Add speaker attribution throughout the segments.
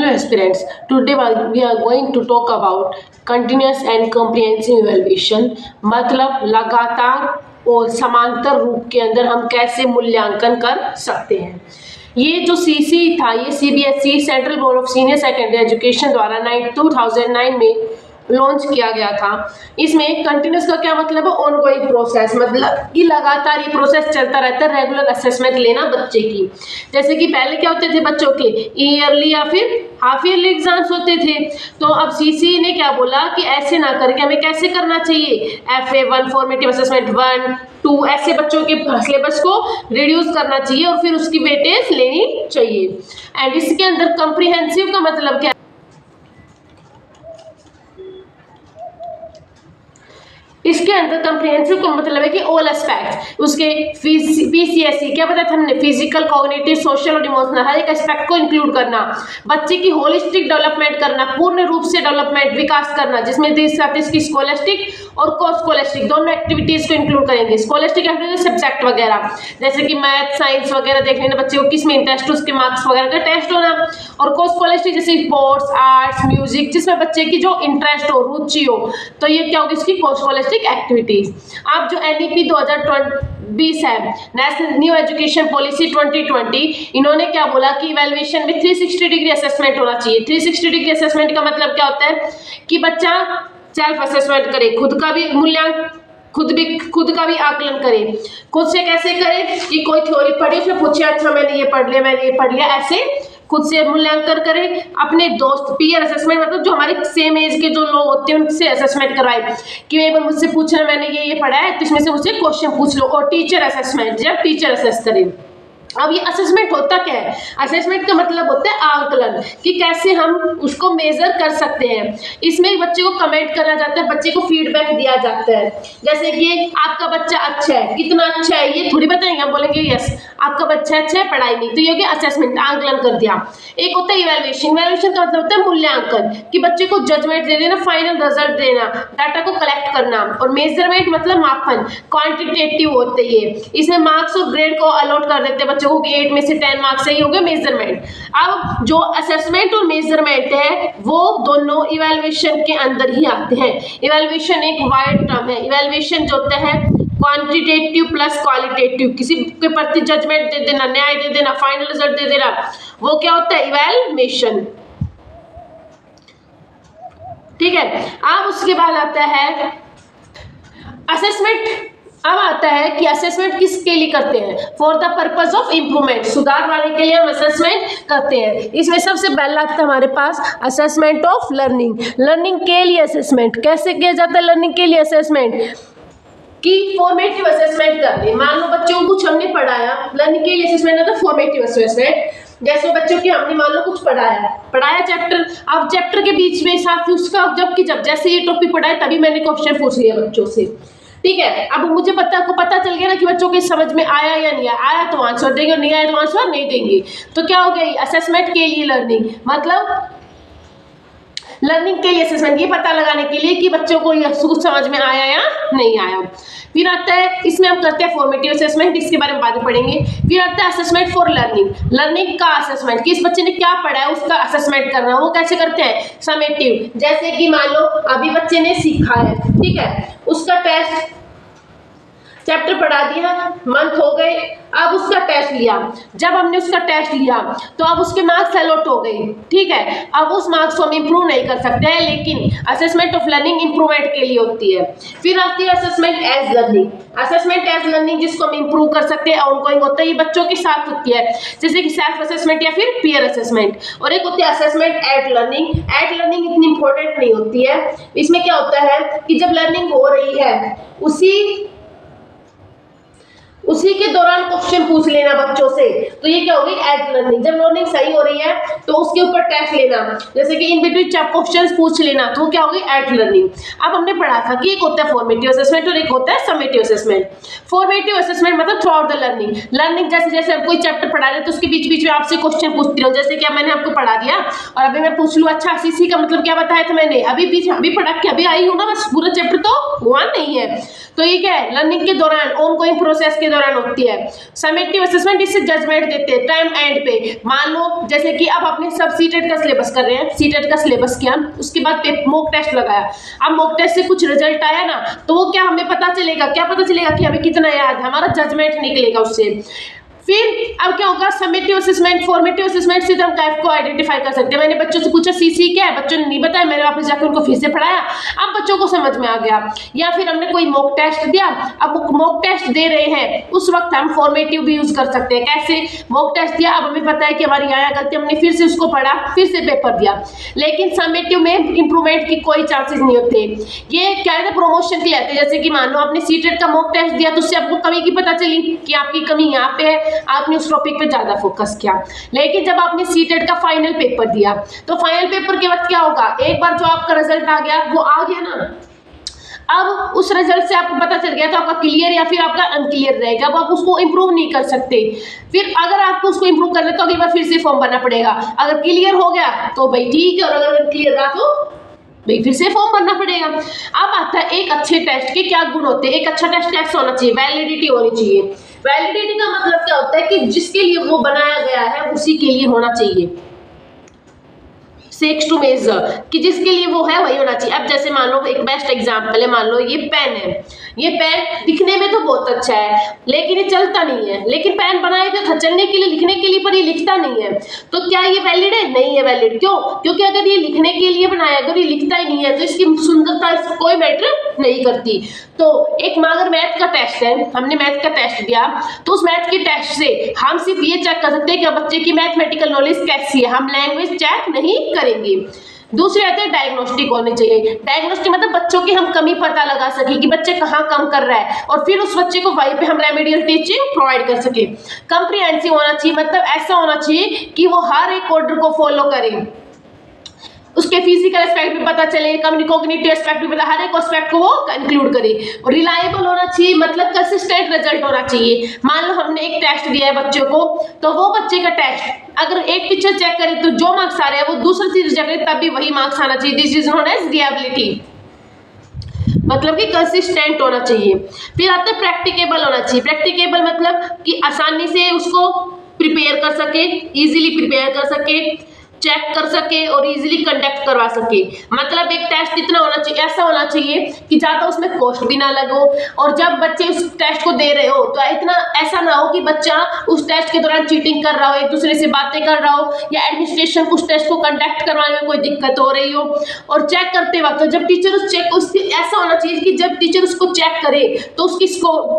Speaker 1: Hello aspirants, today we are going to talk about continuous and comprehensive evaluation। मतलब लगातार और समांतर रूप के अंदर हम कैसे मूल्यांकन कर सकते हैं। ये जो सीसी था, ये CBSE central board of senior secondary education द्वारा 2009 में लॉन्च किया गया था। इसमें कंटिन्यूस का क्या मतलब है? ऑनगोइंग प्रोसेस, मतलब कि लगातार ये प्रोसेस चलता रहता है। रेगुलर असेसमेंट लेना बच्चे की, जैसे कि पहले क्या होते थे बच्चों के ईयरली या फिर हाफ ईयरली एग्जाम्स होते थे। तो अब सीसी ने क्या बोला कि ऐसे ना करके हमें कैसे करना चाहिए, FA1 फॉर्मेटिव असेसमेंट 1, 2 ऐसे बच्चों के सिलेबस को रिड्यूस करना चाहिए और फिर उसकी वेटेज लेनी चाहिए। एंड इसके अंदर कॉम्प्रिहेंसिव का मतलब क्या? इसके अंदर कॉम्प्रिहेंसिव का मतलब है कि ऑल एस्पेक्ट, उसके पीसीएससी क्या बताया था हमने, फिजिकल, कॉग्निटिव, सोशल और इमोशनल, हर एक एस्पेक्ट को इंक्लूड करना, बच्चे की होलिस्टिक डेवलपमेंट करना, पूर्ण रूप से डेवलपमेंट विकास करना, जिसमें इसकी स्कॉलस्टिक और को स्कॉलस्टिक दोनों एक्टिविटीज को इंक्लूड करेंगे। स्कॉलस्टिक एक्टिविटीज सब्जेक्ट वगैरह जैसे कि मैथ, साइंस वगैरह देख लेना, बच्चे को किस में इंटरेस्ट हो उसके मार्क्स वगैरह का टेस्ट होना। और को स्कॉलस्टिक जैसे स्पोर्ट्स, आर्ट्स, म्यूजिक, जिसमें बच्चे की जो इंटरेस्ट हो, रुचि हो, तो ये क्या होगी इसकी को स्कॉलस्टिक एक्टिविटीज। अब जो NEP 2020 है, नेशनल न्यू एजुकेशन पॉलिसी 2020, इन्होंने क्या बोला कि इवैल्यूएशन में 360 डिग्री असेसमेंट होना चाहिए। 360 डिग्री असेसमेंट का मतलब क्या होता है कि बच्चा सेल्फ असेसमेंट करे, खुद का भी मूल्यांकन, खुद का भी आकलन करे। खुद से कैसे करे कि कोई थ्योरी पढ़ी, फिर पूछे अच्छा मैंने ये पढ़ लिया, ऐसे खुद से मूल्यांकन करे। अपने दोस्त, पीयर असेसमेंट मतलब जो हमारे सेम एज के जो लोग होते हैं उनसे असेसमेंट करवाए कि एक बार मुझसे पूछना मैंने ये पढ़ा है, तो इसमें से मुझसे क्वेश्चन पूछ लो। और टीचर असेसमेंट, जब टीचर असेस करें। अब ये असेसमेंट होता क्या है? असेसमेंट का मतलब होता है आकलन, कि कैसे हम उसको मेजर कर सकते हैं। इसमें बच्चे को कमेंट करा जाता है, बच्चे को फीडबैक दिया जाता है, जैसे कि आपका बच्चा अच्छा है, कितना अच्छा है ये थोड़ी बताएंगे, हम बोलेंगे यस आपका बच्चा अच्छा है, पढ़ाई नहीं, तो ये हो गया असेसमेंट, आकलन कर दिया। एक होता है इवैल्यूएशन। इवैल्यूएशन का मतलब होता है मूल्यांकन, कि बच्चे को जजमेंट दे देना, फाइनल रिजल्ट देना, डाटा को कलेक्ट करना। और मेजरमेंट मतलब मापन, क्वांटिटेटिव होते हैं, इसमें मार्क्स और ग्रेड को अलॉट कर देते हैं हो गए 8 में से 10 मार्क्स, सही हो गया मेजरमेंट। अब जो असेसमेंट और मेजरमेंट है वो दोनों इवैल्यूएशन के अंदर ही आते हैं। इवैल्यूएशन एक वाइड टर्म है। इवैल्यूएशन जो होता है क्वांटिटेटिव प्लस क्वालिटेटिव, किसी के प्रति जजमेंट दे देना, न्याय दे देना, फाइनल रिजल्ट दे देना, वो क्या होता है इवैल्यूएशन। ठीक है। अब उसके बाद आता है असेसमेंट। अब आता है कि असेसमेंट किसके लिए करते हैं? For the purpose of improvement, सुधार वाले के लिए हम असेसमेंट करते हैं। इसमें सबसे पहला आता है हमारे पास असेसमेंट ऑफ लर्निंग। लर्निंग के लिए असेसमेंट कैसे किया जाता है? लर्निंग के लिए असेसमेंट कि फॉर्मेटिव असेसमेंट करते। मान लो बच्चों को कुछ हमने पढ़ाया, लर्निंग के लिए असेसमेंट होता है फॉर्मेटिव असेसमेंट। जैसे बच्चों की हमने मान लो कुछ पढ़ाया चैप्टर, अब चैप्टर के बीच में साथ ही उसका जब जैसे ये टॉपिक पढ़ाया तभी मैंने क्वेश्चन पूछ लिया बच्चों से। ठीक है। अब मुझे पता चल गया ना कि बच्चों के समझ में आया या नहीं आया तो आंसर देंगे, नहीं आया तो आंसर नहीं देंगे। तो क्या हो गई असेसमेंट के लिए लर्निंग, मतलब लर्निंग के लिए असेसमेंट, ये पता लगाने के लिए कि बच्चों को कुछ समझ में आया या नहीं आया। फिर आता है इसमें हम करते हैं फॉर्मेटिव असेसमेंट, इसके बारे में बाद में पढ़ेंगे। फिर आता है असेसमेंट फॉर लर्निंग। लर्निंग का असेसमेंट कि इस बच्चे ने क्या पढ़ा है उसका असेसमेंट करना। वो कैसे करते हैं? समेटिव, जैसे कि मान लो अभी बच्चे ने सीखा है, ठीक है, उसका टेस्ट, चैप्टर पढ़ा दिया, मंथ हो गए, अब उसका टेस्ट लिया। जब हमने उसका टेस्ट लिया तो अब उसके मार्क्स अलॉट हो गए, ठीक है। अब उस मार्क्स को हम इंप्रूव नहीं कर सकते हैं, लेकिन असेसमेंट ऑफ लर्निंग इंप्रूवमेंट के लिए होती है। फिर आती है assessment as learning. Assessment as learning जिसको हम इंप्रूव कर सकते हैं, ऑनगोइंग होता है, ये बच्चों के साथ होती है, जैसे कि सेल्फ असेसमेंट या फिर पीयर असेसमेंट। और एक होती है assessment eight learning. Eight learning इतनी इंपॉर्टेंट नहीं होती है। इसमें क्या होता है कि जब लर्निंग हो रही है उसी के दौरान क्वेश्चन पूछ लेना बच्चों से, तो ये क्या होगी एट लर्निंग। जब लर्निंग सही हो रही है तो उसके ऊपर टेस्ट लेना, जैसे कि इन बिटवीन क्वेश्चंस पूछ लेना, तो क्या होगी एट लर्निंग। अब हमने पढ़ा था कि एक होता है फॉर्मेटिव असेसमेंट और एक होता है समेटिव असेसमेंट। फॉर्मेटिव असेसमेंट मतलब थ्रू आउट द लर्निंग जैसे जैसे कोई चैप्टर पढ़ा रहे तो उसके बीच बीच में आपसे क्वेश्चन पूछती रहूं, जैसे कि मैंने आपको पढ़ा दिया और अभी मैं पूछ लूँ अच्छा सीसी का मतलब क्या बताया था मैंने, अभी पढ़ा के अभी आई हूँ ना, बस पूरा चैप्टर तो हुआ नहीं है। तो ये क्या है लर्निंग के दौरान, ऑनगोइंग प्रोसेस के दौरान होती है। समेटिव असेसमेंट इससे जजमेंट देते हैं टाइम एंड पे। मान लो जैसे कि अब आपने सब सीटेट सीटेट का सिलेबस कर रहे हैं, सीटेट का सिलेबस किया, उसके बाद मॉक टेस्ट लगाया। अब मॉक टेस्ट से कुछ रिजल्ट आया ना, तो वो क्या हमें पता चलेगा, क्या पता चलेगा कि हमें कितना याद है, हमारा जजमेंट निकलेगा उससे। फिर अब क्या होगा, समेटिव असेसमेंट, फॉर्मेटिव असेसमेंट से हम टाइप को आइडेंटिफाई कर सकते हैं। मैंने बच्चों से पूछा सीसी क्या है, बच्चों ने नहीं बताया, मैंने वापस जाकर उनको फिर से पढ़ाया, अब बच्चों को समझ में आ गया। या फिर हमने कोई मॉक टेस्ट दिया, अब मॉक टेस्ट दे रहे हैं उस वक्त हम फॉर्मेटिव भी यूज कर सकते हैं। कैसे, मॉक टेस्ट दिया, अब हमें पता है कि हमारी यहाँ गलती, हमने फिर से उसको पढ़ा, फिर से पेपर दिया। लेकिन समेटिव में इंप्रूवमेंट की कोई चांसेस नहीं होते। ये क्या है, प्रमोशन के लिए आते हैं। जैसे कि मान लो आपने सीटेट का मॉक टेस्ट दिया, तो उससे आपको कमी की पता चली कि आपकी कमी यहाँ पे है, आपने उस टॉपिक पे ज्यादा फोकस किया। लेकिन जब आपने सीटेट का फाइनल पेपर दिया, तो फाइनल पेपर के वक्त क्या होगा, एक बार जो आपका रिजल्ट आ गया वो आ गया ना, अब उस रिजल्ट से आपको पता चल गया तो आपका क्लियर या फिर आपका अनक्लियर रहेगा। अब आप उसको इंप्रूव नहीं कर सकते। फिर अगर आपको उसको इंप्रूव करना है तो अगली बार फिर से फॉर्म भरना पड़ेगा। अगर क्लियर हो गया तो भाई ठीक है, और अगर अनक्लियर रहा तो भाई फिर से फॉर्म भरना पड़ेगा। अब आता है एक अच्छे टेस्ट के क्या गुण होते हैं। एक अच्छा टेस्ट कैसा होना चाहिए, वैलिडिटी होनी चाहिए। वैलिडिटी का मतलब क्या होता है कि जिसके लिए वो बनाया गया है उसी के लिए होना चाहिए। सेक्स टू मेजर, कि जिसके लिए वो है वही होना चाहिए। अब जैसे मान लो एक बेस्ट एग्जांपल है, मान लो ये पेन है, ये पेन दिखने में तो बहुत अच्छा है लेकिन ये चलता नहीं है। लेकिन पेन बनाया गया था चलने के लिए, लिखने के लिए, पर ये लिखता नहीं है, तो क्या ये वैलिड है? नहीं है वैलिड। क्यों? क्योंकि अगर ये लिखने के लिए बनाया, अगर ये लिखता ही नहीं है तो इसकी सुंदरता इसको कोई मैटर नहीं करती। तो एक अगर मैथ का टेस्ट है, हमने मैथ का टेस्ट दिया, तो उस मैथ के टेस्ट से हम सिर्फ ये चेक कर सकते हैं कि बच्चे की मैथमेटिकल नॉलेज कैसी है, हम लैंग्वेज चेक नहीं करेंगे। दूसरे आते हैं डायग्नोस्टिक होने चाहिए। डायग्नोस्टिक मतलब बच्चों की हम कमी पता लगा सके कि बच्चे कहाँ कम कर रहा है, और फिर उस बच्चे को वहीं पे हम रेमेडियल टीचिंग प्रोवाइड कर सके। कंप्रिहेंसिव होना चाहिए, मतलब ऐसा होना चाहिए कि वो हर एक ऑर्डर को फॉलो करें, उसके फिजिकल एस्पेक्ट भी पता चले, कॉग्निटिव एस्पेक्ट भी पता, हर एक एस्पेक्ट को वो इंक्लूड करे। और रिलायबल होना चाहिए, मतलब कंसिस्टेंट रिजल्ट होना चाहिए। मान लो हमने एक टेस्ट दिया है बच्चों को, तो वो बच्चे का टेस्ट अगर एक टीचर चेक करे तो जो मार्क्स आ रहे हैं वो दूसरा टीचर चेक करे तब भी वही मार्क्स आना चाहिए। This is known as reliability, मतलब कि कंसिस्टेंट होना चाहिए। फिर आता है प्रैक्टिकेबल होना चाहिए। प्रैक्टिकेबल मतलब कि आसानी से उसको प्रिपेयर कर सके, इजीली प्रिपेयर कर सके, चेक कर सके और इजीली कंडक्ट करवा सके। मतलब एक टेस्ट इतना होना चाहिए, ऐसा होना चाहिए कि ज़्यादा उसमें कॉस्ट भी ना लगो, और जब बच्चे उस टेस्ट को दे रहे हो तो इतना ऐसा ना हो कि बच्चा उस टेस्ट के दौरान चीटिंग कर रहा हो, एक दूसरे से बातें कर रहा हो, या एडमिनिस्ट्रेशन उस टेस्ट को कंडक्ट करवाने में कोई दिक्कत हो रही हो। और चेक करते वक्त जब टीचर उस चेक उसकी ऐसा होना चाहिए कि जब टीचर उसको चेक करे तो उसकी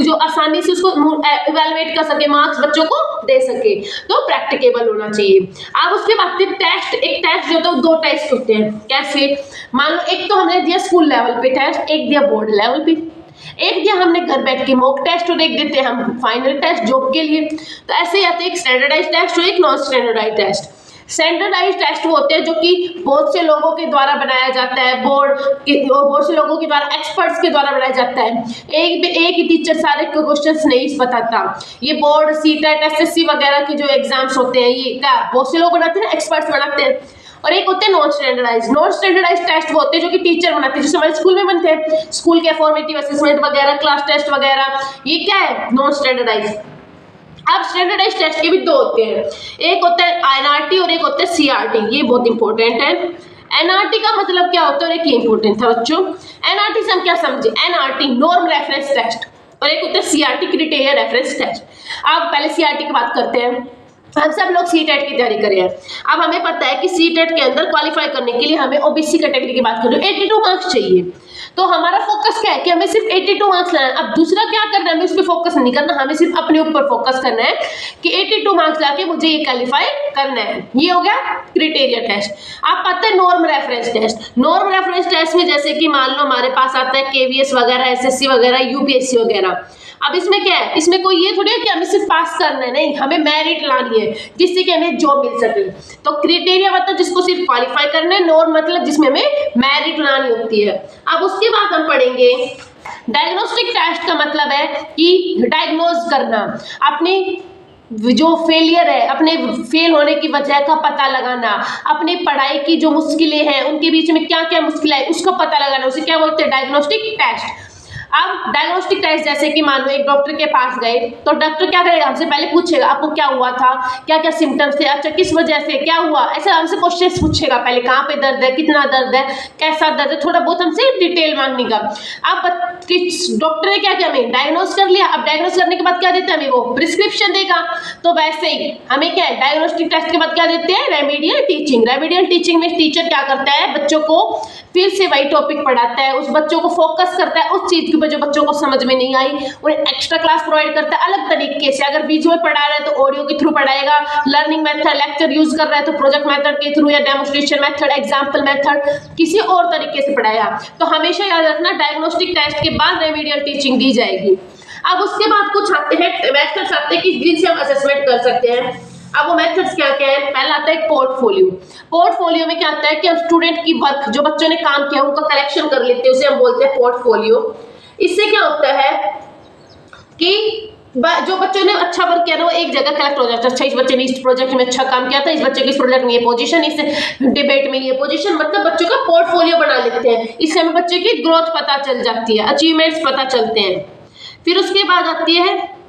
Speaker 1: जो आसानी से उसको इवेलुएट कर सके, मार्क्स बच्चों को दे सके, तो प्रैक्टिकेबल होना चाहिए। अब उसके बाद एक टेस्ट जो होता है दो टेस्ट होते हैं। कैसे, मान लो एक तो हमने दिया स्कूल लेवल पे टेस्ट, एक दिया बोर्ड लेवल पे, एक दिया हमने घर बैठ के मॉक टेस्ट, और एक देते हैं हम फाइनल टेस्ट जॉब के लिए। तो ऐसे ही आते हैं एक स्टैंडर्डाइज टेस्ट और एक non standardise test. Standardise test वो होते हैं जो कि बहुत से लोगों के द्वारा बनाया जाता है, बोर्ड और बहुत से लोगों के द्वारा, एक्सपर्ट्स के द्वारा बनाया जाता है। एक ही टीचर सारे क्वेश्चंस नहीं बताता। ये बोर्ड, सीटेट, एसएससी वगैरह के जो एग्जाम्स होते हैं ये क्या बहुत से लोग बनाते हैं, एक्सपर्ट्स बनाते हैं। और एक होते हैं non standardise. Non standardise test वो होते हैं जो कि टीचर बनाते हैं, जैसे हमारे स्कूल में बनते हैं, स्कूल के फॉर्मेटिव असेसमेंट वगैरह, क्लास टेस्ट वगैरह, ये क्या है, नॉन स्टैंडर्डाइज। अब स्टैंडर्डाइज टेस्ट के भी दो होते हैं, एक होता है एनआरटी और एक होता है सीआरटी। ये बहुत इंपॉर्टेंट है। एनआरटी का मतलब क्या होता है और एक ये इंपॉर्टेंट था बच्चों। एनआरटी से हम क्या समझे, एनआरटी नॉर्म रेफरेंस टेस्ट, और एक होता है सीआरटी क्राइटेरिया रेफरेंस टेस्ट। अब पहले सीआरटी की बात करते हैं। हम सब लोग सीटेट की तैयारी कर रहे हैं। अब हमें पता है कि सीटेट के अंदर क्वालिफाई करने के लिए हमें ओबीसी कैटेगरी की बात करें 82 मार्क्स चाहिए। तो हमारा फोकस क्या है कि हमें सिर्फ 82 मार्क्स लाना है। अब दूसरा क्या करना है, हमें उस पर फोकस नहीं करना, हमें सिर्फ अपने ऊपर फोकस करना है कि 82 मार्क्स लाके मुझे ये क्वालिफाई करना है। ये हो गया क्राइटेरिया टेस्ट। आप पता है norm reference test. Norm reference test में जैसे कि मान लो हमारे पास आता है केवीएस वगैरह, एसएससी वगैरह, यूपीएससी वगैरह। अब इसमें क्या है, इसमें कोई ये थोड़ी है कि हमें सिर्फ पास करना है, नहीं, हमें मेरिट लानी है जिससे कि हमें जॉब मिल सके। तो क्राइटेरिया मतलब जिसको सिर्फ क्वालिफाई करना है, नॉर्म मतलब जिसमें हमें मेरिट लानी होती है। अब उसके बाद हम पढ़ेंगे डायग्नोस्टिक टेस्ट का मतलब है कि डायग्नोज करना, अपनी जो फेलियर है, अपने फेल होने की वजह का पता लगाना, अपनी पढ़ाई की जो मुश्किलें हैं उनके बीच में क्या क्या मुश्किलें हैं उसका पता लगाना, उसे क्या बोलते हैं, डायग्नोस्टिक टेस्ट। अब डायग्नोस्टिक टेस्ट, जैसे कि मान लो एक डॉक्टर के पास गए तो डॉक्टर क्या करेगा, हमसे पहले पूछेगा आपको क्या हुआ था, क्या क्या सिम्टम्स थे, अच्छा किस वजह से क्या हुआ, ऐसे हमसे क्वेश्चन पूछेगा। पहले कहाँ पे दर्द है, कितना दर्द है, कैसा दर्द है, थोड़ा बहुत हमसे डिटेल मांगेगा। अब डॉक्टर ने क्या किया, हमें डायग्नोस कर लिया। अब डायग्नोस करने के बाद क्या देता है हमें, वो प्रिस्क्रिप्शन देगा। तो वैसे ही हमें क्या है, डायग्नोस्टिक टेस्ट के बाद क्या देते हैं, रेमेडियल टीचिंग। रेमेडियल टीचिंग में टीचर क्या करता है, बच्चों को फिर से वही टॉपिक पढ़ाता है, उस बच्चों को फोकस करता है उस चीज के ऊपर जो बच्चों को समझ में नहीं आई, उन्हें एक्स्ट्रा क्लास प्रोवाइड करता है अलग तरीके से। अगर विजुअल पढ़ा रहा है तो ऑडियो के थ्रू पढ़ाएगा, लर्निंग मेथड लेक्चर यूज कर रहा है तो प्रोजेक्ट मेथड के थ्रू या डेमोन्स्ट्रेशन मेथड, एग्जाम्पल मेथड, किसी और तरीके से पढ़ाएगा। तो हमेशा याद रखना डायग्नोस्टिक टेस्ट के बाद रेमेडियल टीचिंग दी जाएगी। अब उसके बाद कुछ आते हैं मेथड्स आते हैं कि जिनसे हम असेसमेंट कर सकते हैं। अब वो मेथड्स क्या क्या है, पहला आता है पोर्टफोलियो। पोर्टफोलियो में क्या आता है कि हम स्टूडेंट की वर्क, जो बच्चों ने काम किया उनका कलेक्शन कर लेते हैं, उसे हम बोलते हैं पोर्टफोलियो। इससे क्या होता है कि जो बच्चों ने अच्छा वर्क किया ना वो एक जगह कलेक्ट हो जाता है। अच्छा इस बच्चे ने इस प्रोजेक्ट में अच्छा काम किया था, इस बच्चे के इस प्रोजेक्ट में ये पोजीशन, इस डिबेट में ये पोजीशन, मतलब बच्चों का पोर्टफोलियो बना लेते हैं। इससे हमें बच्चे की ग्रोथ पता चल जाती है, अचीवमेंट्स पता चलते हैं। फिर उसके बाद आती है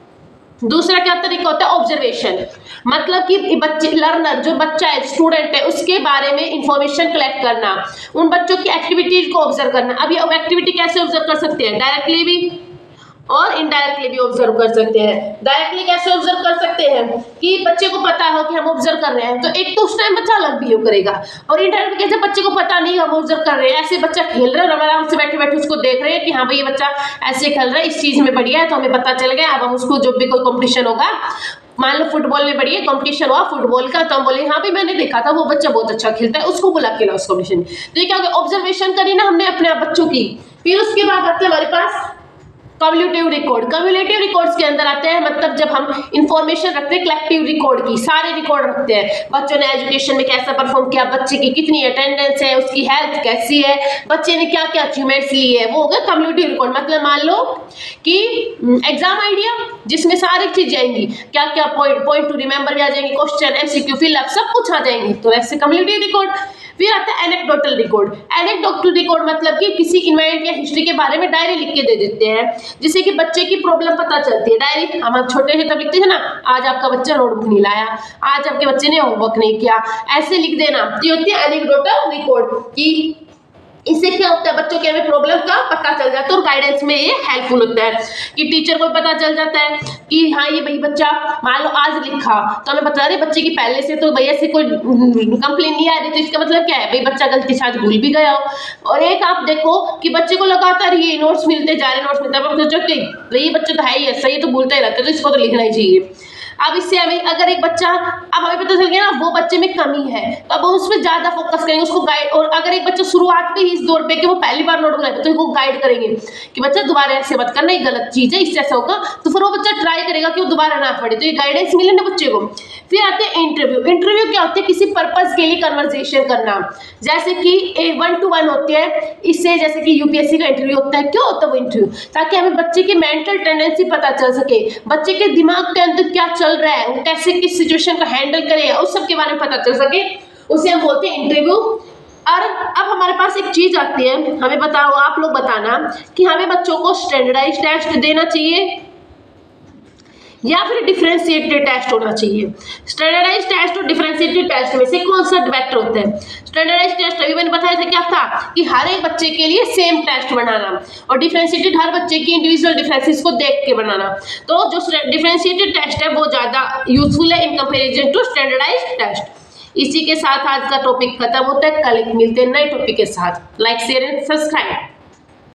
Speaker 1: दूसरा क्या तरीका होता है, ऑब्जर्वेशन। मतलब कि बच्चे लर्नर, जो बच्चा है स्टूडेंट है, उसके बारे में इंफॉर्मेशन कलेक्ट करना, उन बच्चों की एक्टिविटीज को ऑब्जर्व करना। अब ये एक्टिविटी कैसे ऑब्जर्व कर सकते हैं, डायरेक्टली भी और इनडायरेक्टली भी ऑब्जर्व कर सकते हैं। डायरेक्टली कैसे ऑब्जर्व कर सकते हैं कि बच्चे को पता हो कि हम ऑब्जर्व कर रहे हैं तो एक तो उस टाइम बच्चा अलग बिहेव करेगा, और इनडायरेक्टली कैसे बच्चे को पता नहीं हम ऑब्जर्व कर रहे हैं, ऐसे बच्चा खेल रहा है और आराम से बैठे बैठे उसको देख रहे हैं कि हाँ भाई ये बच्चा ऐसे खेल रहा है, इस चीज में बढ़िया है तो हमें पता चल गया। अब हम उसको जब भी कोई कॉम्पिटिशन होगा, मान लो फुटबॉल में बढ़िया कंपटीशन हुआ फुटबॉल का, तो हम बोले हाँ भाई मैंने देखा था वो बच्चा बहुत अच्छा खेलता है, उसको बुला के लाओ उस कॉम्पिटिशन। तो ये क्या हो गया, ऑब्जर्वेशन करी ना हमने अपने बच्चों की। फिर उसके बाद आते हैं हमारे पास कम्युलेटिव रिकॉर्ड। कम्युलेटिव रिकॉर्ड्स के अंदर आते हैं मतलब जब हम इंफॉर्मेशन रखते हैं कलेक्टिव रिकॉर्ड की, सारे रिकॉर्ड रखते हैं, बच्चों ने एजुकेशन में कैसा परफॉर्म किया, बच्चे की कितनी अटेंडेंस है, उसकी हेल्थ कैसी है, बच्चे ने क्या क्या अचीवमेंट्स लिए है, वो हो गया कम्युलेटिव रिकॉर्ड। मतलब मान लो कि एग्जाम आइडिया जिसमें सारी चीजें आएंगी, क्या क्या पॉइंट टू रिमेंबर भी आ जाएंगे, क्वेश्चन एमसीक्यू फिलअप सब कुछ आ जाएंगे, तो ऐसे कम्युलेटिव रिकॉर्ड। फिर आता है एनेक्डोटल रिकॉर्ड। एनेक्डोटल रिकॉर्ड मतलब कि किसी इवेंट या हिस्ट्री के बारे में डायरी लिख के दे देते हैं, जिससे कि बच्चे की प्रॉब्लम पता चलती है। डायरी हम छोटे थे तब लिखते थे ना, आज आपका बच्चा नोटबुक नहीं लाया, आज आपके बच्चे ने होमवर्क नहीं किया, ऐसे लिख देना। तो ये होती है एनेक्डोटल रिकॉर्ड की इससे क्या होता है बच्चों के हमें प्रॉब्लम का पता चल जाता है और गाइडेंस में ये हेल्पफुल होता है कि टीचर को पता चल जाता है कि हाँ ये भाई बच्चा मान लो आज लिखा तो हमें बता रहे बच्चे की पहले से तो भैया से कोई कंप्लेन नहीं आ रही, तो इसका मतलब क्या है भाई बच्चा गलती से आज भूल भी गया हो। और एक आप देखो कि बच्चे को लगातार ये नोट्स मिलते जा रहे, नोट्स मिलते भाई बच्चा तो है ही ऐसा, ये तो भूलता ही रहता है तो इसको तो लिखना ही चाहिए। अब इससे हमें अगर एक बच्चा अब हमें पता चल गया ना वो बच्चे में कमी है तो अब उस पर ज्यादा फोकस करेंगे, उसको गाइड। और अगर एक बच्चा शुरुआत पे ही इस दौर पे कि वो पहली बार नोट बनाए तो उसको गाइड करेंगे कि बच्चा दोबारा ऐसे मत करना, ये गलत चीज है, इससे ऐसा होगा, तो फिर वो बच्चा ट्राई करेगा कि वो दोबारा ना पढ़े। तो ये गाइडेंस मिले ना बच्चे को। फिर आते हैं इंटरव्यू। इंटरव्यू क्या होते हैं, किसी पर्पज के लिए कन्वर्सेशन करना, जैसे कि 1-to-1 होते हैं, इससे जैसे कि यूपीएससी का इंटरव्यू होता है। क्यों होता है वो इंटरव्यू, ताकि हमें बच्चे की मेंटल टेंडेंसी पता चल सके, बच्चे के दिमाग के अंदर क्या चल रहा है, वो कैसे किस सिचुएशन को हैंडल करेगा, उस सब के बारे में पता चल सके, उसे हम बोलते हैं इंटरव्यू। और अब हमारे पास एक चीज आती है, हमें बताओ आप लोग बताना कि हमें बच्चों को स्टैंडर्डाइज टेस्ट देना चाहिए या फिर डिफरेंशिएटेड टेस्ट होना चाहिए। स्टैंडर्डाइज टेस्ट और डिफरेंशिएटेड टेस्ट में से कौन सा बेटर होता है। स्टैंडर्डाइज टेस्ट अभी मैंने बताया था क्या था कि हर एक बच्चे के लिए सेम टेस्ट बनाना, और डिफरेंशिएटेड हर बच्चे की इंडिविजुअल डिफरेंसेस को देख के बनाना। तो जो डिफरेंशिएटेड टेस्ट है वो ज़्यादा यूजफुल है in comparison to standardise test. इसी के साथ आज का टॉपिक खत्म होता है, कल मिलते हैं नए टॉपिक के साथ। Like share and subscribe.